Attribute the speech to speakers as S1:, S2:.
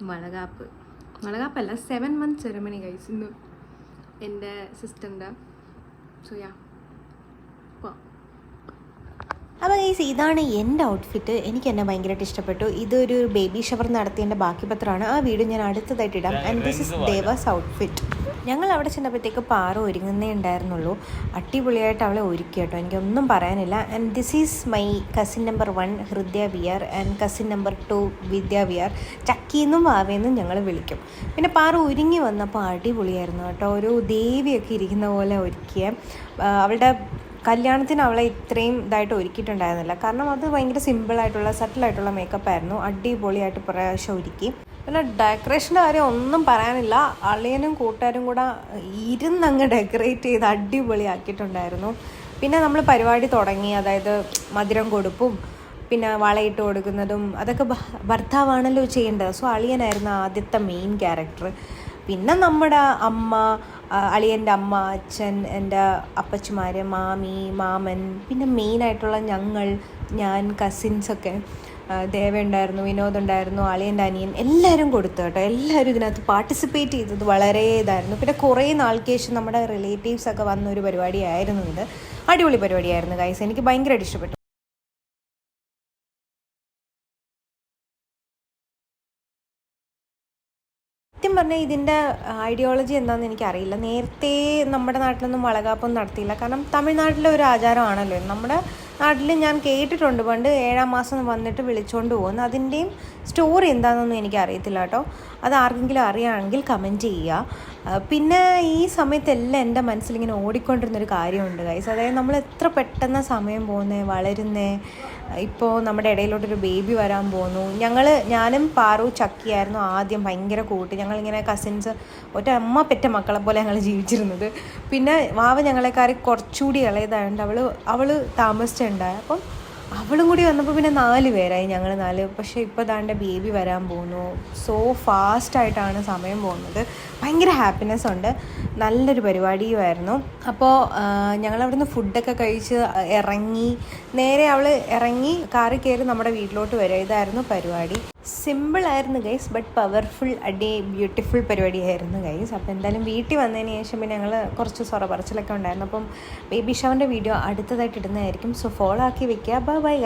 S1: വളകാപ്പല്ല 7 month ceremony guys ഇന്ന് എൻ്റെ സിസ്റ്ററിൻ്റെ. So yeah
S2: അപ്പോൾ ഗൈസ് ഇതാണ് എൻ്റെ ഔട്ട്ഫിറ്റ്. എനിക്ക് എന്നെ ഭയങ്കരമായിട്ട് ഇഷ്ടപ്പെട്ടു. ഇതൊരു ബേബി ഷവർ നടത്തിയതിൻ്റെ ബാക്കി പത്രമാണ്. ആ വീഡിയോ ഞാൻ അടുത്തതായിട്ട് ഇടാം. And this is Dewas outfit. ഞങ്ങൾ അവിടെ ചെന്നപ്പോഴത്തേക്ക് പാറ ഒരുങ്ങുന്നേ ഉണ്ടായിരുന്നുള്ളൂ. അടിപൊളിയായിട്ട് അവളെ ഒരുക്കി കേട്ടോ, എനിക്കൊന്നും പറയാനില്ല. And this is my cousin number 1 Hridaya വിയർ ആൻഡ് കസിൻ നമ്പർ 2 വിദ്യ വിയർ. ചക്കിന്നും വാവയെന്നും ഞങ്ങൾ വിളിക്കും. പിന്നെ പാറ ഒരുങ്ങി വന്നപ്പോൾ അടിപൊളിയായിരുന്നു കേട്ടോ. ഒരു ദേവിയൊക്കെ ഇരിക്കുന്ന പോലെ ഒരുക്കിയ. അവളുടെ കല്യാണത്തിന് അവളെ ഇത്രയും ഇതായിട്ട് ഒരുക്കിയിട്ടുണ്ടായിരുന്നില്ല. കാരണം അത് ഭയങ്കര സിമ്പിളായിട്ടുള്ള സട്ടിലായിട്ടുള്ള മേക്കപ്പ് ആയിരുന്നു. അടിപൊളിയായിട്ട് പ്രാവശ്യം ഒരുക്കി. പിന്നെ ഡെക്കറേഷൻ്റെ കാര്യം ഒന്നും പറയാനില്ല. അളിയനും കൂട്ടുകാരും കൂടെ ഇരുന്നങ്ങ് ഡെക്കറേറ്റ് ചെയ്ത് അടിപൊളിയാക്കിയിട്ടുണ്ടായിരുന്നു. പിന്നെ നമ്മൾ പരിപാടി തുടങ്ങി, അതായത് മധുരം കൊടുപ്പും പിന്നെ വളയിട്ട് കൊടുക്കുന്നതും അതൊക്കെ ഭർത്താവാണല്ലോ ചെയ്യേണ്ടത്. സോ അളിയനായിരുന്നു ആദ്യത്തെ മെയിൻ ക്യാരക്ടർ. പിന്നെ നമ്മുടെ അമ്മ, അളിയൻ്റെ അമ്മ, അച്ഛൻ, എൻ്റെ അപ്പച്ചമാർ, മാമി, മാമൻ, പിന്നെ മെയിനായിട്ടുള്ള ഞാൻ കസിൻസൊക്കെ, ദേവ ഉണ്ടായിരുന്നു, വിനോദ് ഉണ്ടായിരുന്നു, അളിയൻ്റെ അനിയൻ, എല്ലാവരും കൊടുത്തു കേട്ടോ. എല്ലാവരും ഇതിനകത്ത് പാർട്ടിസിപ്പേറ്റ് ചെയ്തത് വളരെ ഇതായിരുന്നു. പിന്നെ കുറേ നാൾക്ക് ശേഷം നമ്മുടെ റിലേറ്റീവ്സൊക്കെ വന്ന ഒരു പരിപാടിയായിരുന്നു ഇത്. അടിപൊളി പരിപാടിയായിരുന്നു ഗൈസ്, എനിക്ക് ഭയങ്കരമായിട്ട് ഇഷ്ടപ്പെട്ടു. സത്യം പറഞ്ഞാൽ ഇതിൻ്റെ ഐഡിയോളജി എന്താണെന്ന് എനിക്കറിയില്ല. നേരത്തെ നമ്മുടെ നാട്ടിലൊന്നും വളകാപ്പൊന്നും നടത്തിയില്ല. കാരണം തമിഴ്നാട്ടിലെ ഒരു ആചാരമാണല്ലോ. നമ്മുടെ നാട്ടിൽ ഞാൻ കേട്ടിട്ടുണ്ട് പണ്ട് 7-ാം മാസം വന്നിട്ട് വിളിച്ചുകൊണ്ട് പോകുന്നു. അതിൻ്റെയും സ്റ്റോറി എന്താണെന്നൊന്നും എനിക്കറിയത്തില്ല കേട്ടോ. അത് ആർക്കെങ്കിലും അറിയുകയാണെങ്കിൽ കമൻറ്റ് ചെയ്യുക. പിന്നെ ഈ സമയത്തെല്ലാം എൻ്റെ മനസ്സിലിങ്ങനെ ഓടിക്കൊണ്ടിരുന്നൊരു കാര്യമുണ്ട് ഗൈസ്. അതായത് നമ്മൾ എത്ര പെട്ടെന്ന് സമയം പോകുന്നേ, വളരുന്നേ. ഇപ്പോൾ നമ്മുടെ ഇടയിലോട്ടൊരു ബേബി വരാൻ പോകുന്നു. ഞാനും പാറു ചക്കിയായിരുന്നു ആദ്യം ഭയങ്കര കൂട്ട്. ഞങ്ങളിങ്ങനെ കസിൻസ് ഒറ്റ അമ്മ പെറ്റ മക്കളെ പോലെ ഞങ്ങൾ ജീവിച്ചിരുന്നത്. പിന്നെ വാവ ഞങ്ങളെക്കാരി കുറച്ചുകൂടി ഇളയതായതുകൊണ്ട് അവൾ താമസിച്ചുണ്ടായി. അപ്പം അവളും കൂടി വന്നപ്പോൾ പിന്നെ 4 പേരായി, ഞങ്ങൾ 4. പക്ഷേ ഇപ്പോൾ ദാണ്ട് ബേബി വരാൻ പോകുന്നു. സോ ഫാസ്റ്റായിട്ടാണ് സമയം പോകുന്നത്. ഭയങ്കര ഹാപ്പിനെസ് ഉണ്ട്. നല്ലൊരു പരിപാടിയുമായിരുന്നു. അപ്പോൾ ഞങ്ങളവിടുന്ന് ഫുഡൊക്കെ കഴിച്ച് ഇറങ്ങി. നേരെ അവൾ ഇറങ്ങി കാറിൽ കയറി നമ്മുടെ വീട്ടിലോട്ട് വരിക. ഇതായിരുന്നു പരിപാടി. സിമ്പിളായിരുന്നു ഗൈസ്, ബട്ട് പവർഫുൾ, ബ്യൂട്ടിഫുൾ പരിപാടിയായിരുന്നു ഗൈസ്. അപ്പോൾ എന്തായാലും വീട്ടിൽ വന്നതിന് ശേഷം പിന്നെ ഞങ്ങൾ കുറച്ച് സൊറ പറച്ചിലൊക്കെ ഉണ്ടായിരുന്നു. അപ്പം ബേബി ഷവറിൻ്റെ വീഡിയോ അടുത്തതായിട്ട് ഇടുന്നതായിരിക്കും. സോ ഫോളോ ആക്കി വെക്കുക. Bye guys.